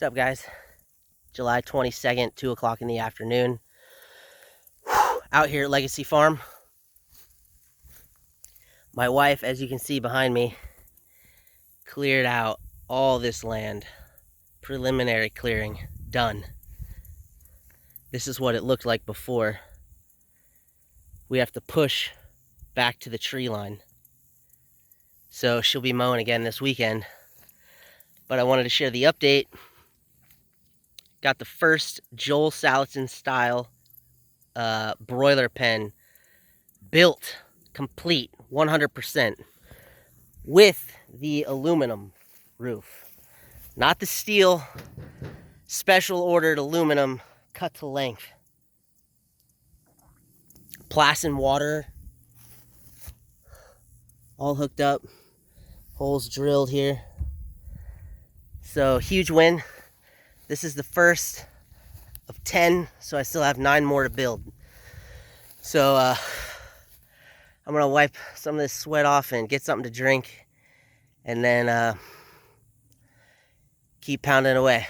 What's up, guys? July 22nd, 2 o'clock in the afternoon. Out here at Legacy Farm. My wife, as you can see behind me, cleared out all this land. Preliminary clearing done. This is what it looked like before. We have to push back to the tree line. So she'll be mowing again this weekend. But I wanted to share the update. Got the first Joel Salatin style broiler pen built, complete, 100%, with the aluminum roof. Not the steel, special ordered aluminum, cut to length. Plasson water, all hooked up, holes drilled here. So, huge win. This is the first of 10, so I still have 9 more to build. So, I'm gonna wipe some of this sweat off and get something to drink, and then keep pounding away.